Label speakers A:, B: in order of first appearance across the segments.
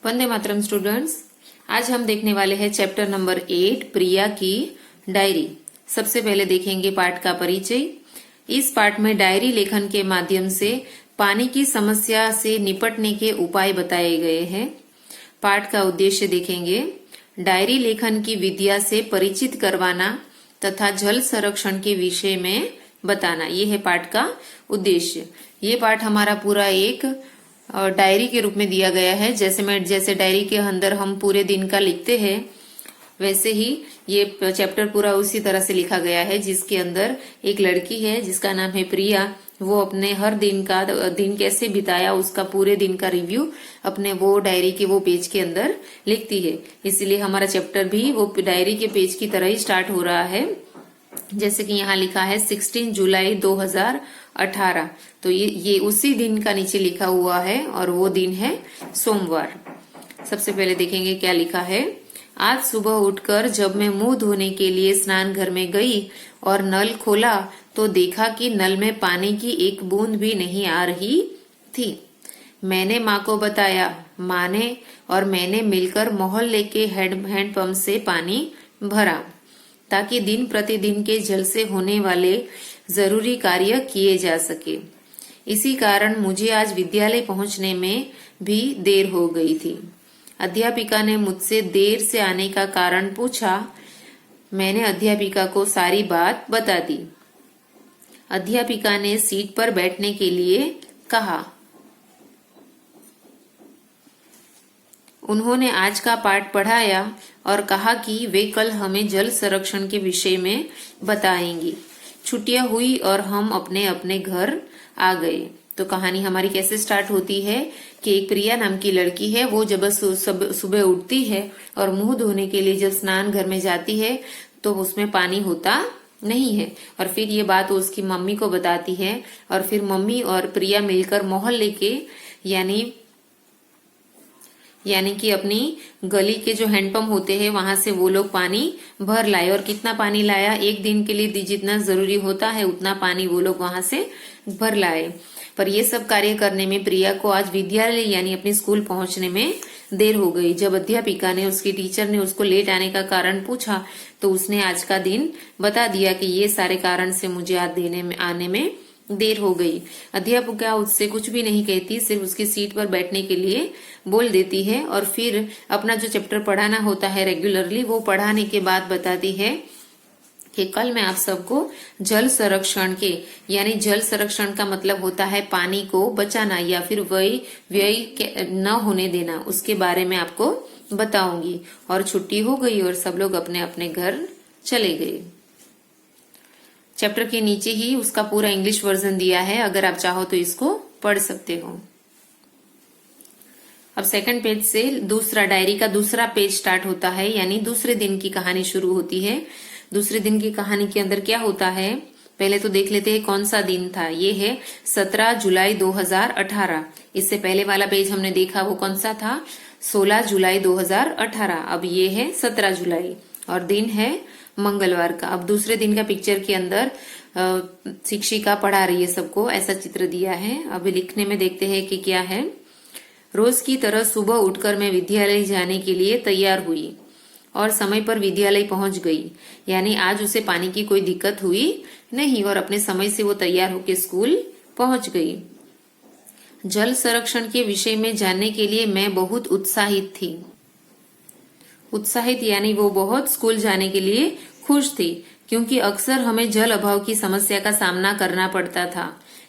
A: Vande Mataram students. आज हम देखने वाले हैं चैप्टर नंबर 8 प्रिया की डायरी। सबसे पहले देखेंगे पाठ का परिचय। इस पाठ में डायरी लेखन के माध्यम से पानी की समस्या से निपटने के उपाय बताए गए हैं। पाठ का उद्देश्य देखेंगे। डायरी लेखन की विद्या से परिचित करवाना तथा जल संरक्षण के विषय में बताना, ये है पाठ का उद्देश्य। ये पाठ हमारा पूरा एक डायरी के रूप में दिया गया है। जैसे डायरी के अंदर हम पूरे दिन का लिखते हैं, वैसे ही ये चैप्टर पूरा उसी तरह से लिखा गया है, जिसके अंदर एक लड़की है जिसका नाम है प्रिया। वो अपने हर दिन कैसे बिताया उसका पूरे दिन का रिव्यू अपने वो डायरी के वो पेज के अंदर लिखती है। इसलिए हमारा चैप्टर भी वो डायरी के पेज की तरह ही स्टार्ट हो रहा है। जैसे कि यहाँ लिखा है 16 जुलाई 2018, तो ये उसी दिन का नीचे लिखा हुआ है और वो दिन है सोमवार। सबसे पहले देखेंगे क्या लिखा है। आज सुबह उठकर जब मैं मुंह धोने के लिए स्नान घर में गई और नल खोला तो देखा कि नल में पानी की एक बूंद भी नहीं आ रही थी। मैंने माँ को बताया। माँ ने और मैंने मिलकर मोहल्ले के हैंडपंप से पानी भरा ताकि दिन प्रतिदिन के जल से होने वाले जरूरी कार्य किए जा सके। इसी कारण मुझे आज विद्यालय पहुंचने में भी देर हो गई थी। अध्यापिका ने मुझसे देर से आने का कारण पूछा। मैंने अध्यापिका को सारी बात बता दी। अध्यापिका ने सीट पर बैठने के लिए कहा। उन्होंने आज का पाठ पढ़ाया और कहा कि वे कल हमें जल संरक्षण के विषय में बताएंगी। छुट्टियां हुई और हम अपने अपने घर आ गए। तो कहानी हमारी कैसे स्टार्ट होती है कि एक प्रिया नाम की लड़की है। वो जब सुबह उठती है और मुंह धोने के लिए जब स्नान घर में जाती है तो उसमें पानी होता नहीं है। और फिर ये बात वो उसकी मम्मी को बताती है और फिर मम्मी और प्रिया मिलकर मोहल्ले के यानी कि अपनी गली के जो हैंडपंप होते हैं वहां से वो लोग पानी भर लाए। और कितना पानी लाया, एक दिन के लिए जितना जरूरी होता है उतना पानी वो लोग वहां से भर लाए। पर ये सब कार्य करने में प्रिया को आज विद्यालय यानी अपने स्कूल पहुंचने में देर हो गई। जब अध्यापिका ने उसकी टीचर ने उसको लेट आने का कारण पूछा तो उसने आज का दिन बता दिया कि ये सारे कारण से मुझे आज आने में देर हो गई। अध्यापिका उससे कुछ भी नहीं कहती, सिर्फ उसकी सीट पर बैठने के लिए बोल देती है और फिर अपना जो चैप्टर पढ़ाना होता है रेगुलरली वो पढ़ाने के बाद बताती है कि कल मैं आप सबको जल संरक्षण के यानी जल संरक्षण का मतलब होता है पानी को बचाना या फिर व्यय न होने देना, उसके बारे में आपको बताऊंगी। और छुट्टी हो गई और सब लोग अपने अपने घर चले गए। चैप्टर के नीचे ही उसका पूरा इंग्लिश वर्जन दिया है, अगर आप चाहो तो इसको पढ़ सकते हो। अब सेकंड पेज से डायरी का दूसरा पेज स्टार्ट होता है, यानी दूसरे दिन की कहानी शुरू होती है। दूसरे दिन की कहानी के अंदर क्या होता है, पहले तो देख लेते हैं कौन सा दिन था। ये है 17 जुलाई 2018। इससे पहले वाला पेज हमने देखा वो कौन सा था, 16 जुलाई 2018। अब ये है 17 जुलाई और दिन है मंगलवार का। अब दूसरे दिन का पिक्चर के अंदर शिक्षिका पढ़ा रही है सबको, ऐसा चित्र दिया है। अब लिखने में देखते हैं कि क्या है। रोज की तरह सुबह उठकर मैं विद्यालय जाने के लिए तैयार हुई और समय पर विद्यालय पहुंच गई। यानी आज उसे पानी की कोई दिक्कत हुई नहीं और अपने समय से वो तैयार होकर स्कूल पहुंच गई। जल संरक्षण के विषय में जानने के लिए मैं बहुत उत्साहित थी। उत्साहित यानी वो बहुत स्कूल जाने के लिए खुश थी, क्योंकि अक्सर हमें जल अभाव की समस्या का सामना करना पड़ता था।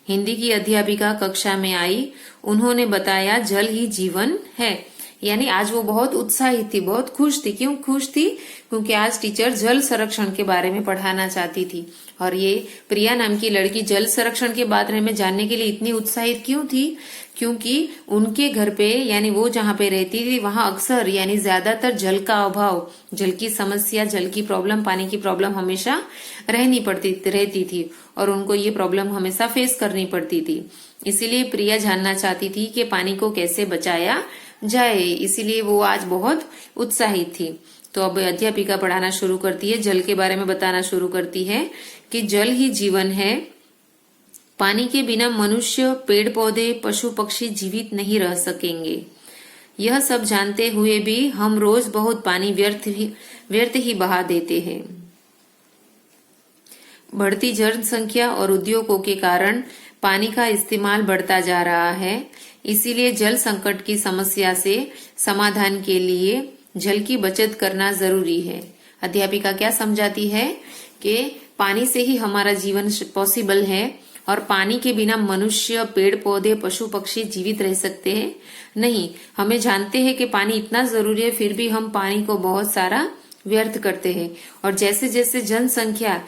A: हिंदी की अध्यापिका कक्षा में आई। उन्होंने बताया जल ही जीवन है। यानी आज वो बहुत उत्साहित थी, बहुत खुश थी। क्यों खुश थी? क्योंकि आज टीचर जल संरक्षण के बारे में पढ़ाना चाहती थी। और ये प्रिया नाम की लड़की जल संरक्षण के बारे में जानने के लिए इतनी उत्साहित क्यों थी? क्योंकि उनके घर पे यानी वो जहाँ पे रहती थी वहां अक्सर यानी ज्यादातर जल का अभाव, जल की समस्या, जल की प्रॉब्लम, पानी की प्रॉब्लम हमेशा रहती थी और उनको ये प्रॉब्लम हमेशा फेस करनी पड़ती थी। इसीलिए प्रिया जानना चाहती थी कि पानी को कैसे बचाया जाए, इसीलिए वो आज बहुत उत्साहित थी। तो अब अध्यापिका पढ़ाना शुरू करती है, जल के बारे में बताना शुरू करती है कि जल ही जीवन है। पानी के बिना मनुष्य, पेड़ पौधे, पशु पक्षी जीवित नहीं रह सकेंगे। यह सब जानते हुए भी हम रोज बहुत पानी व्यर्थ ही बहा देते हैं। बढ़ती जनसंख्या और उद्योगों के कारण पानी का इस्तेमाल बढ़ता जा रहा है। इसीलिए जल संकट की समस्या से समाधान के लिए जल की बचत करना जरूरी है। अध्यापिका क्या समझाती है कि पानी से ही हमारा जीवन पॉसिबल है और पानी के बिना मनुष्य, पेड़ पौधे, पशु पक्षी जीवित रह सकते हैं नहीं। हमें जानते हैं कि पानी इतना जरूरी है, फिर भी हम पानी को बहुत सारा व्यर्थ करते हैं। और जैसे जैसे जनसंख्या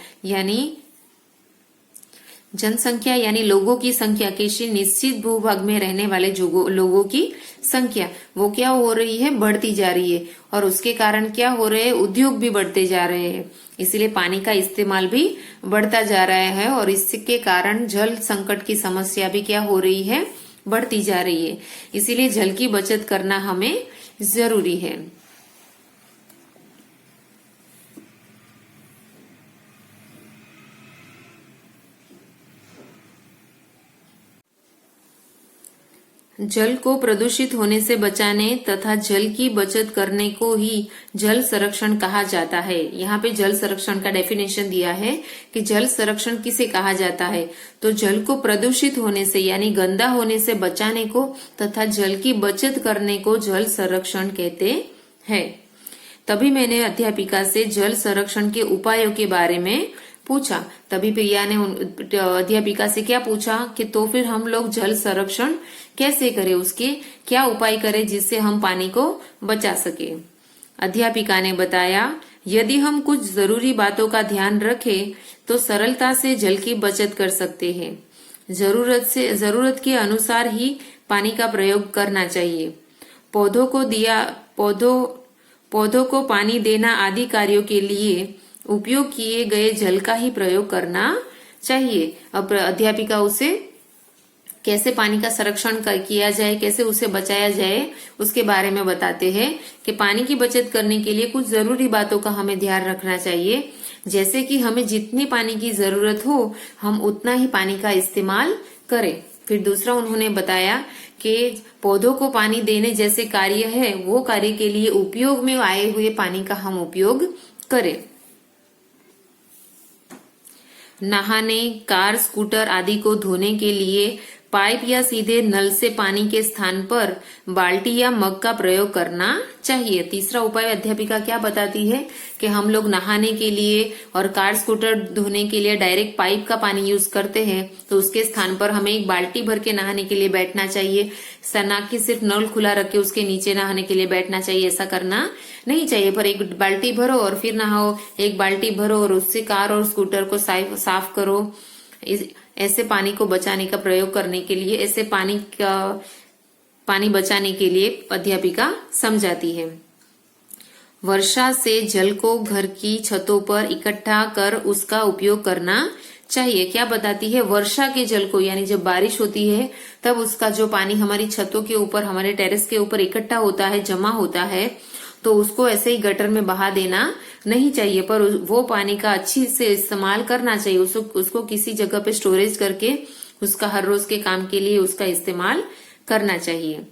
A: यानी लोगों की संख्या, किसी निश्चित भूभाग में रहने वाले लोगों की संख्या वो क्या हो रही है, बढ़ती जा रही है। और उसके कारण क्या हो रहे हैं, उद्योग भी बढ़ते जा रहे हैं। इसलिए पानी का इस्तेमाल भी बढ़ता जा रहा है और इसके कारण जल संकट की समस्या भी क्या हो रही है, बढ़ती जा रही है। इसीलिए जल की बचत करना हमें जरूरी है। जल को प्रदूषित होने से बचाने तथा जल की बचत करने को ही जल संरक्षण कहा जाता है। यहाँ पे जल संरक्षण का डेफिनेशन दिया है कि जल संरक्षण किसे कहा जाता है, तो जल को प्रदूषित होने से यानी गंदा होने से बचाने को तथा जल की बचत करने को जल संरक्षण कहते हैं। तभी मैंने अध्यापिका से जल संरक्षण के उपायों के बारे में पूछा। तभी प्रिया ने अध्यापिका से क्या पूछा कि तो फिर हम लोग जल संरक्षण कैसे करें, उसके क्या उपाय करें जिससे हम पानी को बचा सके। अध्यापिका ने बताया, यदि हम कुछ जरूरी बातों का ध्यान रखें तो सरलता से जल की बचत कर सकते हैं। जरूरत के अनुसार ही पानी का प्रयोग करना चाहिए। पौधों को पानी देना आदि कार्यों के लिए उपयोग किए गए जल का ही प्रयोग करना चाहिए। अब अध्यापिका उसे कैसे पानी का संरक्षण किया जाए, कैसे उसे बचाया जाए, उसके बारे में बताते हैं कि पानी की बचत करने के लिए कुछ जरूरी बातों का हमें ध्यान रखना चाहिए। जैसे कि हमें जितनी पानी की जरूरत हो हम उतना ही पानी का इस्तेमाल करें। फिर दूसरा उन्होंने बताया कि पौधों को पानी देने जैसे कार्य है वो कार्य के लिए उपयोग में आए हुए पानी का हम उपयोग करें। नहाने, कार, स्कूटर आदि को धोने के लिए पाइप या सीधे नल से पानी के स्थान पर बाल्टी या मग का प्रयोग करना चाहिए। तीसरा उपाय अध्यापिका क्या बताती है कि हम लोग नहाने के लिए और कार स्कूटर धोने के लिए डायरेक्ट पाइप का पानी यूज करते हैं, तो उसके स्थान पर हमें एक बाल्टी भर के नहाने के लिए बैठना चाहिए। ना कि सिर्फ नल खुला रख के उसके नीचे नहाने के लिए बैठना चाहिए, ऐसा करना नहीं चाहिए। पर एक बाल्टी भरो और फिर नहाओ, एक बाल्टी भरो और उससे कार और स्कूटर को साफ करो। ऐसे पानी को बचाने का प्रयोग करने के लिए, ऐसे पानी बचाने के लिए अध्यापिका समझाती है। वर्षा से जल को घर की छतों पर इकट्ठा कर उसका उपयोग करना चाहिए। क्या बताती है, वर्षा के जल को यानी जब बारिश होती है तब उसका जो पानी हमारी छतों के ऊपर, हमारे टेरेस के ऊपर इकट्ठा होता है, जमा होता है, तो उसको ऐसे ही गटर में बहा देना नहीं चाहिए, पर वो पानी का अच्छी से इस्तेमाल करना चाहिए। उसको किसी जगह पे स्टोरेज करके उसका हर रोज के काम के लिए उसका इस्तेमाल करना चाहिए।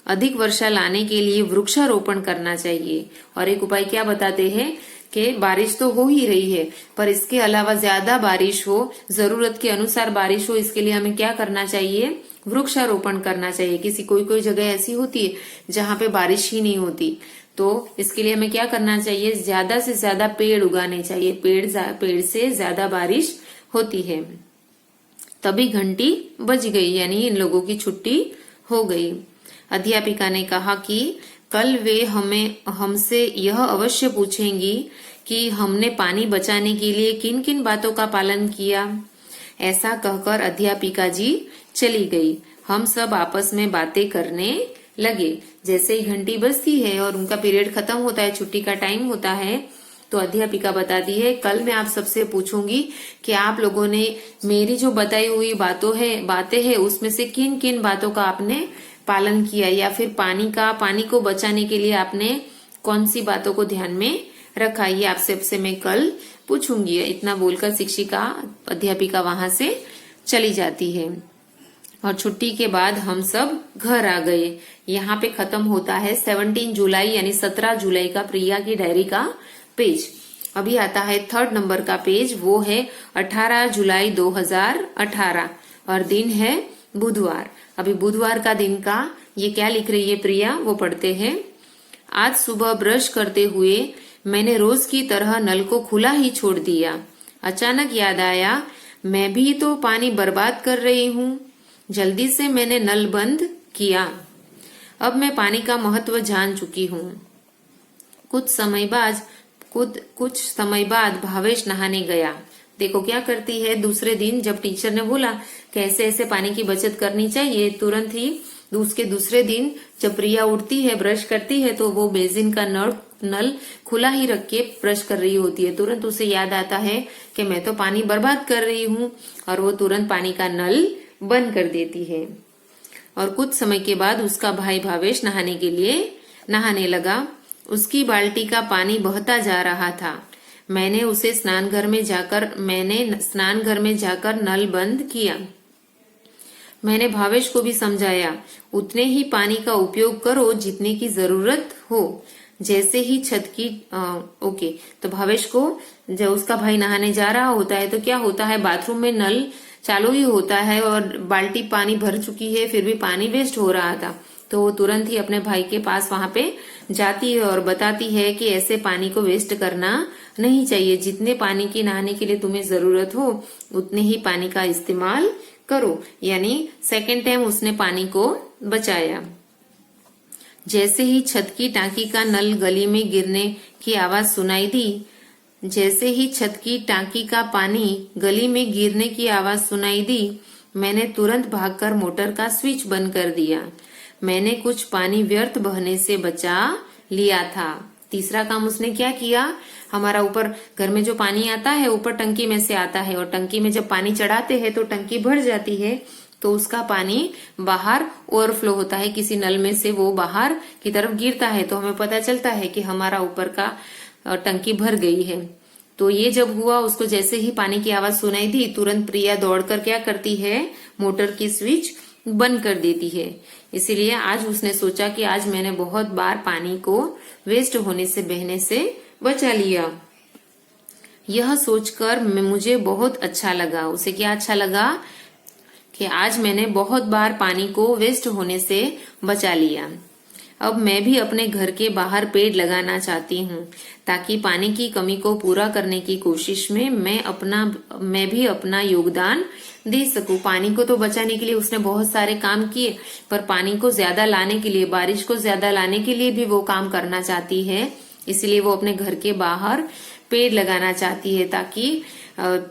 A: अधिक वर्षा लाने के लिए वृक्षारोपण करना चाहिए। और एक उपाय क्या बताते हैं कि बारिश तो हो ही रही है, पर इसके अलावा ज्यादा बारिश हो, जरूरत के अनुसार बारिश हो, इसके लिए हमें क्या करना चाहिए, वृक्षारोपण करना चाहिए। कोई जगह ऐसी होती है जहाँ पे बारिश ही नहीं होती, तो इसके लिए हमें क्या करना चाहिए, ज्यादा से ज्यादा पेड़ उगाने चाहिए। पेड़ से ज्यादा बारिश होती है। तभी घंटी बज गई, यानी इन लोगों की छुट्टी हो गई। अध्यापिका ने कहा कि कल वे हमसे यह अवश्य पूछेंगी कि हमने पानी बचाने के लिए किन किन बातों का पालन किया। ऐसा कहकर अध्यापिका जी चली गई। हम सब आपस में बातें करने लगे। जैसे ही घंटी बजती है और उनका पीरियड खत्म होता है, छुट्टी का टाइम होता है, तो अध्यापिका बताती है, कल मैं आप सबसे पूछूंगी कि आप लोगों ने मेरी जो बताई हुई बातें हैं उसमें से किन किन बातों का आपने पालन किया, या फिर पानी को बचाने के लिए आपने कौन सी बातों को ध्यान में रखा, ये आप सबसे मैं कल पूछूंगी। इतना बोलकर शिक्षिका अध्यापिका वहां से चली जाती है। और छुट्टी के बाद हम सब घर आ गए। यहाँ पे खत्म होता है 17 जुलाई यानी 17 जुलाई का प्रिया की डायरी का पेज। अभी आता है 3rd नंबर का पेज, वो है 18 जुलाई 2018 और दिन है बुधवार। अभी बुधवार का दिन का ये क्या लिख रही है प्रिया, वो पढ़ते हैं। आज सुबह ब्रश करते हुए मैंने रोज की तरह नल को खुला ही छोड़ दिया। अचानक याद आया मैं भी तो पानी बर्बाद कर रही हूँ। जल्दी से मैंने नल बंद किया। अब मैं पानी का महत्व जान चुकी हूँ। कुछ समय बाद भावेश नहाने गया। देखो क्या करती है, दूसरे दिन जब टीचर ने बोला कैसे ऐसे पानी की बचत करनी चाहिए, तुरंत ही उसके दूसरे दिन जब प्रिया उठती है ब्रश करती है तो वो बेसिन का नल खुला ही रख के ब्रश कर रही होती है। तुरंत उसे याद आता है कि मैं तो पानी बर्बाद कर रही हूँ और वो तुरंत पानी का नल बंद कर देती है। और कुछ समय के बाद उसका भाई भावेश नहाने लगा। उसकी बाल्टी का पानी बहता जा रहा था। मैंने स्नानघर में जाकर नल बंद किया। मैंने भावेश को भी समझाया, उतने ही पानी का उपयोग करो जितने की जरूरत हो। जैसे ही तो भावेश को जब उसका भाई नहाने जा रहा होता है तो क्या होता है, बाथरूम में नल चालू ही होता है और बाल्टी पानी भर चुकी है, फिर भी पानी वेस्ट हो रहा था। तो वो तुरंत ही अपने भाई के पास वहां पे जाती है और बताती है कि ऐसे पानी को वेस्ट करना नहीं चाहिए। जितने पानी की नहाने के लिए तुम्हें जरूरत हो उतने ही पानी का इस्तेमाल करो। यानी सेकेंड टाइम उसने पानी को बचाया। जैसे ही छत की टांकी का नल गली में गिरने की आवाज सुनाई दी, जैसे ही छत की टांकी का पानी गली में गिरने की आवाज सुनाई दी, मैंने तुरंत भागकर मोटर का स्विच बंद कर दिया। मैंने कुछ पानी व्यर्थ बहने से बचा लिया था। तीसरा काम उसने क्या किया, हमारा ऊपर घर में जो पानी आता है ऊपर टंकी में से आता है और टंकी में जब पानी चढ़ाते हैं तो टंकी भर जाती है, तो उसका पानी बाहर ओवरफ्लो होता है, किसी नल में से वो बाहर की तरफ गिरता है, तो हमें पता चलता है कि हमारा ऊपर का टंकी भर गई है। तो ये जब हुआ, उसको जैसे ही पानी की आवाज सुनाई दी, तुरंत प्रिया दौड़कर क्या करती है, मोटर की स्विच बंद कर देती है। इसीलिए आज उसने सोचा कि आज मैंने बहुत बार पानी को वेस्ट होने से, बहने से बचा लिया। यह सोचकर मुझे बहुत अच्छा लगा। उसे क्या अच्छा लगा कि आज मैंने बहुत बार पानी को वेस्ट होने से बचा लिया। अब मैं भी अपने घर के बाहर पेड़ लगाना चाहती हूँ ताकि पानी की कमी को पूरा करने की कोशिश में मैं भी अपना योगदान दे सकूं। पानी को तो बचाने के लिए उसने बहुत सारे काम किए, पर पानी को ज्यादा लाने के लिए, बारिश को ज्यादा लाने के लिए भी वो काम करना चाहती है। इसलिए वो अपने घर के बाहर पेड़ लगाना चाहती है ताकि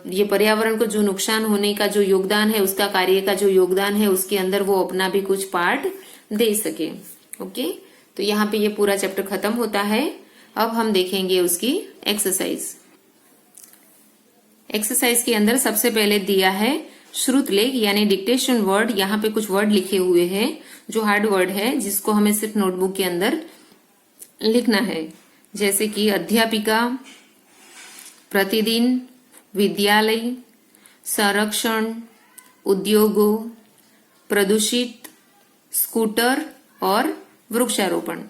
A: ये पर्यावरण को जो नुकसान होने का जो योगदान है, उसका कार्य का जो योगदान है, उसके अंदर वो अपना भी कुछ पार्ट दे सके। ओके, तो यहाँ पे ये पूरा चैप्टर खत्म होता है। अब हम देखेंगे उसकी एक्सरसाइज के अंदर सबसे पहले दिया है श्रुतलेख यानी डिक्टेशन वर्ड। यहाँ पे कुछ वर्ड लिखे हुए हैं जो हार्ड वर्ड है, जिसको हमें सिर्फ नोटबुक के अंदर लिखना है, जैसे कि अध्यापिका, प्रतिदिन, विद्यालय, संरक्षण, उद्योगों, प्रदूषित, स्कूटर और वृक्षारोपण।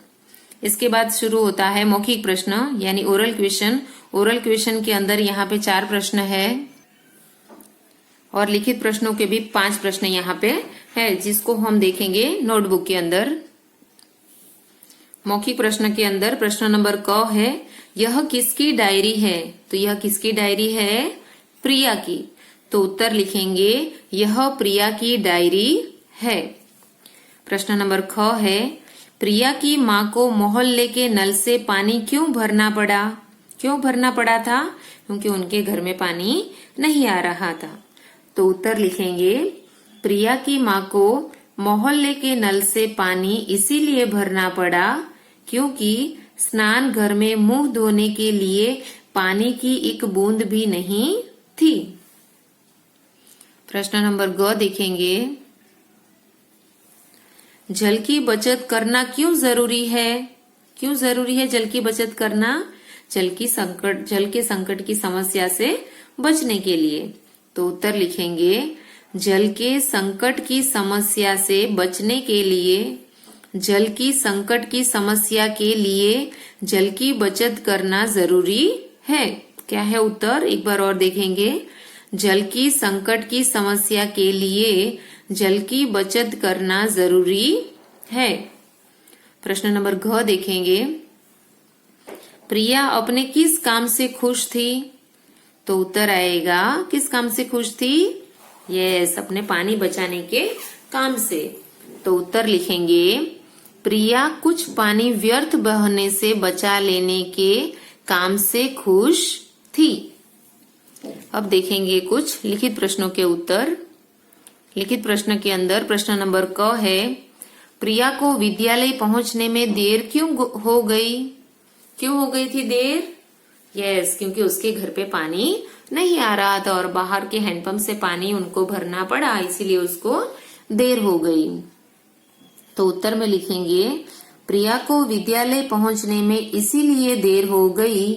A: इसके बाद शुरू होता है मौखिक प्रश्न यानी ओरल क्वेश्चन। ओरल क्वेश्चन के अंदर यहाँ पे 4 प्रश्न है और लिखित प्रश्नों के भी 5 प्रश्न यहाँ पे है, जिसको हम देखेंगे नोटबुक के अंदर। मौखिक प्रश्न के अंदर प्रश्न नंबर क है, यह किसकी डायरी है? तो यह किसकी डायरी है? प्रिया की। तो उत्तर लिखेंगे यह प्रिया की डायरी है। प्रश्न नंबर ख है, प्रिया की माँ को मोहल्ले के नल से पानी क्यों भरना पड़ा? क्यों भरना पड़ा था? क्योंकि उनके घर में पानी नहीं आ रहा था। तो उत्तर लिखेंगे प्रिया की माँ को मोहल्ले के नल से पानी इसीलिए भरना पड़ा क्योंकि स्नान घर में मुंह धोने के लिए पानी की एक बूंद भी नहीं थी। प्रश्न नंबर ग देखेंगे, जल की बचत करना क्यों जरूरी है? क्यों जरूरी है जल की बचत करना? जल के संकट की समस्या से बचने के लिए। तो उत्तर लिखेंगे जल के संकट की समस्या से बचने के लिए जल की संकट की समस्या के लिए जल की बचत करना जरूरी है। क्या है उत्तर, एक बार और देखेंगे। जल की संकट की समस्या के लिए जल की बचत करना जरूरी है। प्रश्न नंबर घ देखेंगे। प्रिया अपने किस काम से खुश थी? तो उत्तर आएगा किस काम से खुश थी? यस, अपने पानी बचाने के काम से। तो उत्तर लिखेंगे प्रिया कुछ पानी व्यर्थ बहने से बचा लेने के काम से खुश थी। अब देखेंगे कुछ लिखित प्रश्नों के उत्तर। लिखित प्रश्न के अंदर प्रश्न नंबर क है, प्रिया को विद्यालय पहुंचने में देर क्यों हो गई? क्यों हो गई थी देर? यस, क्योंकि उसके घर पे पानी नहीं आ रहा था और बाहर के हैंडपंप से पानी उनको भरना पड़ा, इसीलिए उसको देर हो गई। तो उत्तर में लिखेंगे प्रिया को विद्यालय पहुंचने में इसीलिए देर हो गई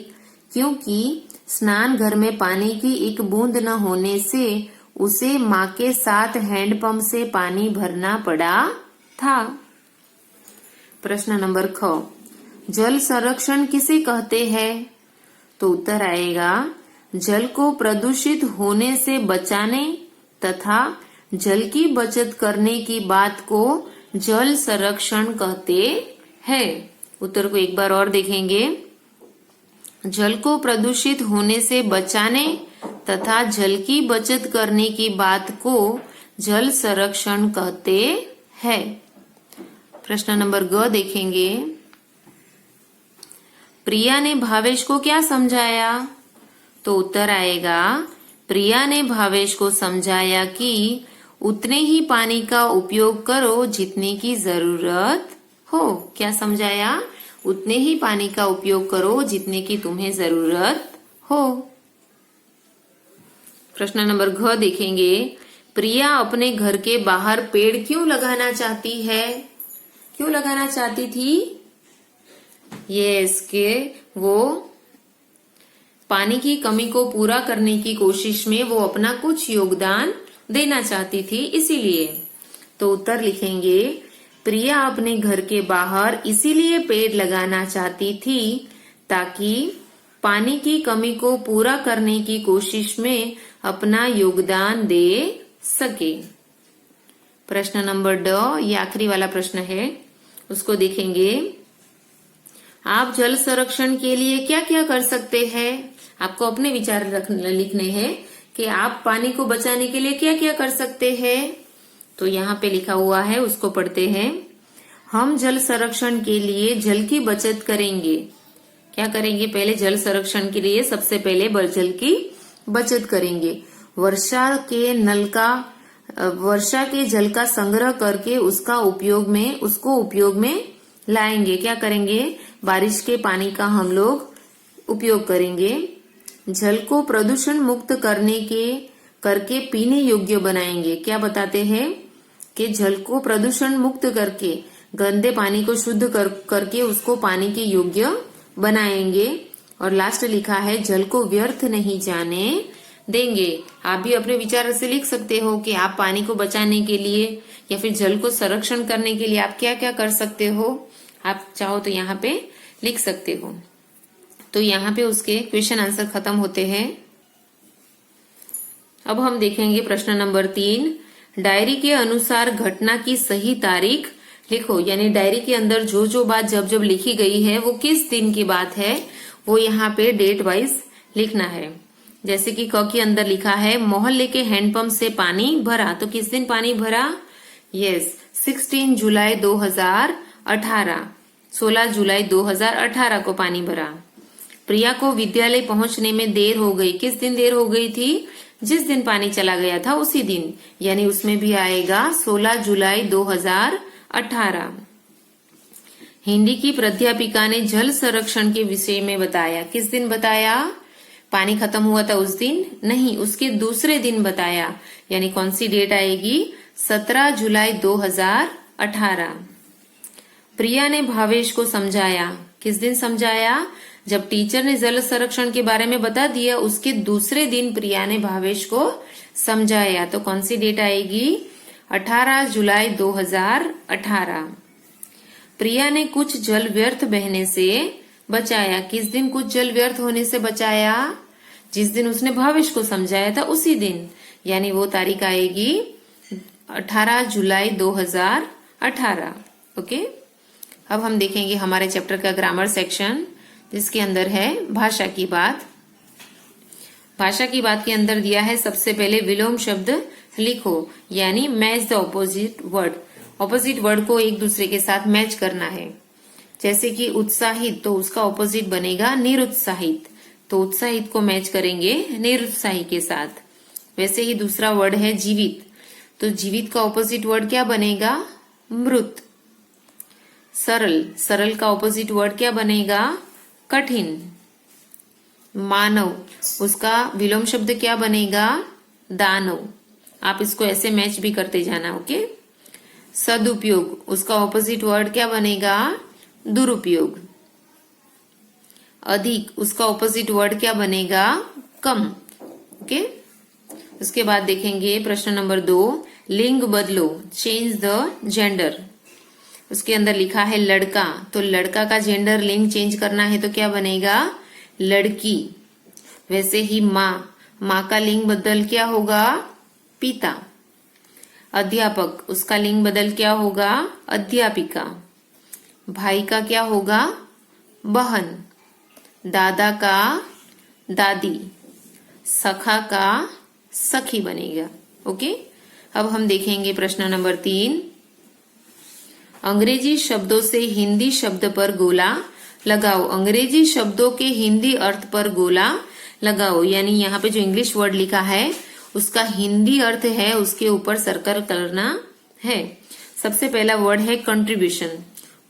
A: क्योंकि स्नान घर में पानी की एक बूंद न होने से उसे माँ के साथ हैंडपंप से पानी भरना पड़ा था। प्रश्न नंबर ख, जल संरक्षण किसे कहते हैं? तो उत्तर आएगा जल को प्रदूषित होने से बचाने तथा जल की बचत करने की बात को जल संरक्षण कहते हैं। उत्तर को एक बार और देखेंगे। जल को प्रदूषित होने से बचाने तथा जल की बचत करने की बात को जल संरक्षण कहते हैं। प्रश्न नंबर ग देखेंगे। प्रिया ने भावेश को क्या समझाया? तो उत्तर आएगा प्रिया ने भावेश को समझाया कि उतने ही पानी का उपयोग करो जितने की जरूरत हो। क्या समझाया? उतने ही पानी का उपयोग करो जितने की तुम्हें जरूरत हो। प्रश्न नंबर घ देखेंगे। प्रिया अपने घर के बाहर पेड़ क्यों लगाना चाहती है? क्यों लगाना चाहती थी? यस, के वो पानी की कमी को पूरा करने की कोशिश में वो अपना कुछ योगदान देना चाहती थी, इसीलिए। तो उत्तर लिखेंगे प्रिया अपने घर के बाहर इसीलिए पेड़ लगाना चाहती थी ताकि पानी की कमी को पूरा करने की कोशिश में अपना योगदान दे सके। प्रश्न नंबर ड, ये आखिरी वाला प्रश्न है, उसको देखेंगे। आप जल संरक्षण के लिए क्या क्या कर सकते हैं? आपको अपने विचार लिखने हैं कि आप पानी को बचाने के लिए क्या क्या कर सकते हैं। तो यहाँ पे लिखा हुआ है, उसको पढ़ते हैं। हम जल संरक्षण के लिए जल की बचत करेंगे। क्या करेंगे? पहले जल संरक्षण के लिए सबसे पहले जल की बचत करेंगे। वर्षा के जल का संग्रह करके उसको उपयोग में लाएंगे। क्या करेंगे? बारिश के पानी का हम लोग उपयोग करेंगे। जल को प्रदूषण मुक्त करके पीने योग्य बनाएंगे। क्या बताते हैं कि जल को प्रदूषण मुक्त करके गंदे पानी को शुद्ध करके उसको पानी के योग्य बनाएंगे। और लास्ट लिखा है जल को व्यर्थ नहीं जाने देंगे। आप भी अपने विचार से लिख सकते हो कि आप पानी को बचाने के लिए या फिर जल को संरक्षण करने के लिए आप क्या क्या कर सकते हो। आप चाहो तो यहाँ पे लिख सकते हो। तो यहाँ पे उसके क्वेश्चन आंसर खत्म होते हैं। अब हम देखेंगे प्रश्न नंबर 3। डायरी के अनुसार घटना की सही तारीख लिखो। यानी डायरी के अंदर जो बात जब लिखी गई है वो किस दिन की बात है, वो यहाँ पे डेट वाइज लिखना है। जैसे कि क के अंदर लिखा है मोहल्ले के हैंडपंप से पानी भरा। तो किस दिन पानी भरा? यस, 16 जुलाई 2018। 16 जुलाई 2018 को पानी भरा। प्रिया को विद्यालय पहुंचने में देर हो गई। किस दिन देर हो गई थी? जिस दिन पानी चला गया था उसी दिन, यानी उसमें भी आएगा 16 जुलाई 2018। हिंदी की प्राध्यापिका ने जल संरक्षण के विषय में बताया। किस दिन बताया? पानी खत्म हुआ था उस दिन नहीं, उसके दूसरे दिन बताया। यानी कौन सी डेट आएगी? 17 जुलाई 2018। प्रिया ने भावेश को समझाया। किस दिन समझाया? जब टीचर ने जल संरक्षण के बारे में बता दिया उसके दूसरे दिन प्रिया ने भावेश को समझाया। तो कौन सी डेट आएगी? 18 जुलाई 2018। प्रिया ने कुछ जल व्यर्थ बहने से बचाया। किस दिन कुछ जल व्यर्थ होने से बचाया? जिस दिन उसने भविष्य को समझाया था उसी दिन, यानी वो तारीख आएगी 18 जुलाई 2018। ओके, अब हम देखेंगे हमारे चैप्टर का ग्रामर सेक्शन, जिसके अंदर है भाषा की बात। भाषा की बात के अंदर दिया है सबसे पहले विलोम शब्द लिखो, यानी match the opposite word. Opposite word को एक दूसरे के साथ मैच करना है। जैसे कि उत्साहित, तो उसका ऑपोजिट बनेगा निरुत्साहित, तो उत्साहित को मैच करेंगे निरुत्साही के साथ। वैसे ही दूसरा वर्ड है जीवित, तो जीवित का ऑपोजिट वर्ड क्या बनेगा? मृत। सरल, सरल का ऑपोजिट वर्ड क्या बनेगा? कठिन। मानव, उसका विलोम शब्द क्या बनेगा? दानव। आप इसको ऐसे मैच भी करते जाना। ओके। सदुपयोग, उसका ऑपोजिट वर्ड क्या बनेगा? दुरुपयोग। अधिक, उसका ऑपोजिट वर्ड क्या बनेगा? कम। ओके। उसके बाद देखेंगे प्रश्न नंबर 2, लिंग बदलो, चेंज द जेंडर। उसके अंदर लिखा है लड़का, तो लड़का का जेंडर लिंग चेंज करना है तो क्या बनेगा? लड़की। वैसे ही माँ, माँ का लिंग बदल क्या होगा? पिता। अध्यापक, उसका लिंग बदल क्या होगा? अध्यापिका। भाई का क्या होगा? बहन। दादा का दादी। सखा का सखी बनेगा। ओके। अब हम देखेंगे प्रश्न नंबर 3, अंग्रेजी शब्दों से हिंदी शब्द पर गोला लगाओ। अंग्रेजी शब्दों के हिंदी अर्थ पर गोला लगाओ, यानी यहाँ पे जो इंग्लिश वर्ड लिखा है उसका हिंदी अर्थ है उसके ऊपर सर्कल करना है। सबसे पहला वर्ड है कंट्रीब्यूशन।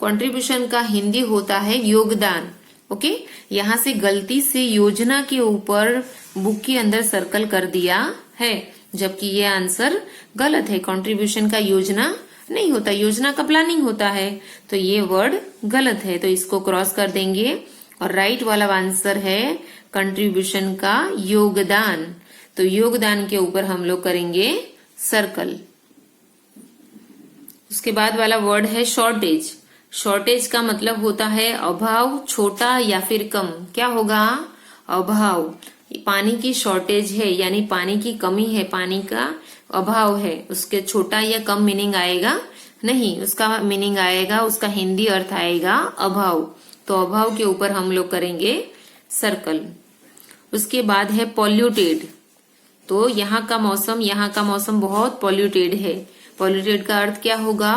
A: कंट्रीब्यूशन का हिंदी होता है योगदान। ओके, यहाँ से गलती से योजना के ऊपर बुक के अंदर सर्कल कर दिया है, जबकि ये आंसर गलत है। कंट्रीब्यूशन का योजना नहीं होता, योजना का प्लानिंग होता है, तो ये वर्ड गलत है, तो इसको क्रॉस कर देंगे। और राइट वाला आंसर है कंट्रीब्यूशन का योगदान, तो योगदान के ऊपर हम लोग करेंगे सर्कल। उसके बाद वाला वर्ड है शॉर्टेज। शॉर्टेज का मतलब होता है अभाव, छोटा या फिर कम। क्या होगा? अभाव। पानी की शॉर्टेज है, यानी पानी की कमी है, पानी का अभाव है, उसके छोटा या कम मीनिंग आएगा नहीं, उसका मीनिंग आएगा, उसका हिंदी अर्थ आएगा अभाव, तो अभाव के ऊपर हम लोग करेंगे सर्कल। उसके बाद है पॉल्यूटेड, तो यहाँ का मौसम बहुत पॉल्यूटेड है। पॉल्यूटेड का अर्थ क्या होगा?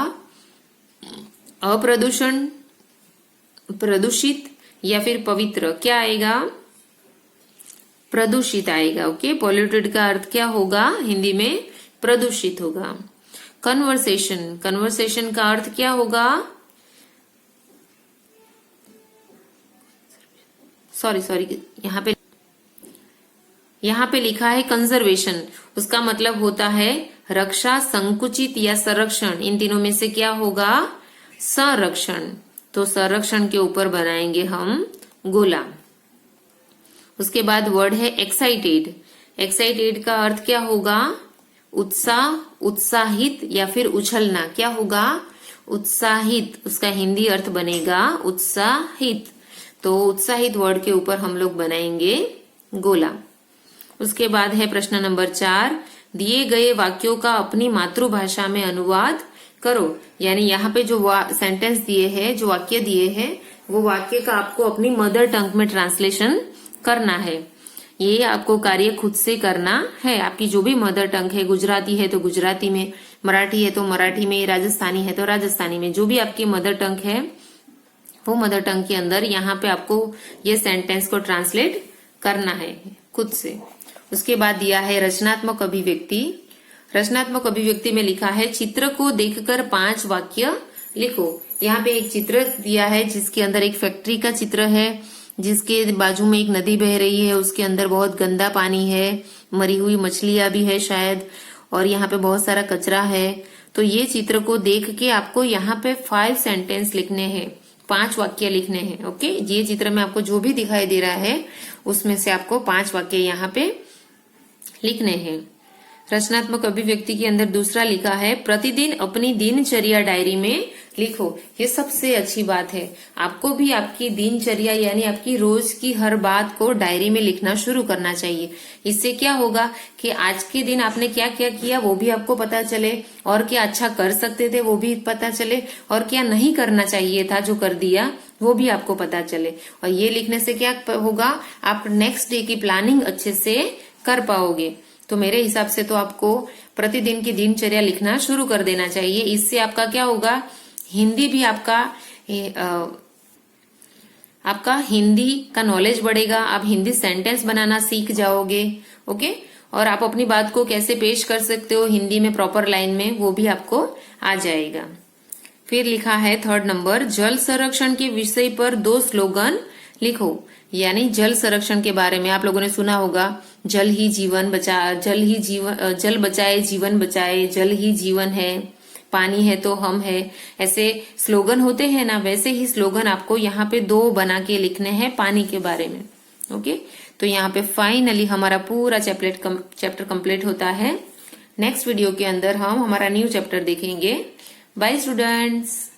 A: अप्रदूषण, प्रदूषित या फिर पवित्र। क्या आएगा? प्रदूषित आएगा। ओके, पॉल्यूटेड का अर्थ क्या होगा? हिंदी में प्रदूषित होगा। कन्वर्सेशन, कन्वर्सेशन का अर्थ क्या होगा? सॉरी, यहाँ पे लिखा है कंजर्वेशन, उसका मतलब होता है रक्षा, संकुचित या संरक्षण। इन तीनों में से क्या होगा? संरक्षण, तो संरक्षण के ऊपर बनाएंगे हम गोला। उसके बाद वर्ड है एक्साइटेड। एक्साइटेड का अर्थ क्या होगा? उत्साह, उत्साहित या फिर उछलना। क्या होगा? उत्साहित, उसका हिंदी अर्थ बनेगा उत्साहित, तो उत्साहित वर्ड के ऊपर हम लोग बनाएंगे गोला। उसके बाद है प्रश्न नंबर 4, दिए गए वाक्यों का अपनी मातृभाषा में अनुवाद करो। यानी यहाँ पे जो सेंटेंस दिए हैं, जो वाक्य दिए हैं, वो वाक्य का आपको अपनी मदर टंग में ट्रांसलेशन करना है। ये आपको कार्य खुद से करना है। आपकी जो भी मदर टंग है, गुजराती है तो गुजराती में, मराठी है तो मराठी में, राजस्थानी है तो राजस्थानी में, जो भी आपकी मदर टंग है वो मदर टंग के अंदर यहाँ पे आपको ये सेंटेंस को ट्रांसलेट करना है खुद से। उसके बाद दिया है रचनात्मक अभिव्यक्ति। रचनात्मक अभिव्यक्ति में लिखा है चित्र को देखकर 5 वाक्य लिखो। यहाँ पे एक चित्र दिया है जिसके अंदर एक फैक्ट्री का चित्र है, जिसके बाजू में एक नदी बह रही है, उसके अंदर बहुत गंदा पानी है, मरी हुई मछलियां भी है शायद, और यहाँ पे बहुत सारा कचरा है। तो ये चित्र को देख के आपको यहाँ पे 5 सेंटेंस लिखने हैं, 5 वाक्य लिखने हैं। ओके, ये चित्र में आपको जो भी दिखाई दे रहा है उसमें से आपको 5 वाक्य यहाँ पे लिखने हैं। रचनात्मक अभिव्यक्ति के अंदर दूसरा लिखा है प्रतिदिन अपनी दिनचर्या डायरी में लिखो। ये सबसे अच्छी बात है। आपको भी आपकी दिनचर्या यानी आपकी रोज की हर बात को डायरी में लिखना शुरू करना चाहिए। इससे क्या होगा कि आज के दिन आपने क्या क्या किया वो भी आपको पता चले, और क्या अच्छा कर सकते थे वो भी पता चले, और क्या नहीं करना चाहिए था जो कर दिया वो भी आपको पता चले। और ये लिखने से क्या होगा, आप नेक्स्ट डे की प्लानिंग अच्छे से कर पाओगे। तो मेरे हिसाब से तो आपको प्रतिदिन की दिनचर्या लिखना शुरू कर देना चाहिए। इससे आपका क्या होगा, हिंदी भी आपका हिंदी का नॉलेज बढ़ेगा। आप हिंदी सेंटेंस बनाना सीख जाओगे। ओके, और आप अपनी बात को कैसे पेश कर सकते हो हिंदी में प्रॉपर लाइन में वो भी आपको आ जाएगा। फिर लिखा है थर्ड नंबर, जल संरक्षण के विषय पर 2 स्लोगन लिखो। यानी जल संरक्षण के बारे में आप लोगों ने सुना होगा, जल बचाए जीवन बचाए, जल ही जीवन है, पानी है तो हम है, ऐसे स्लोगन होते हैं ना, वैसे ही स्लोगन आपको यहाँ पे 2 बना के लिखने हैं पानी के बारे में। ओके, तो यहाँ पे फाइनली हमारा पूरा चैप्टर कंप्लीट होता है। नेक्स्ट वीडियो के अंदर हम हमारा न्यू चैप्टर देखेंगे। Bye students.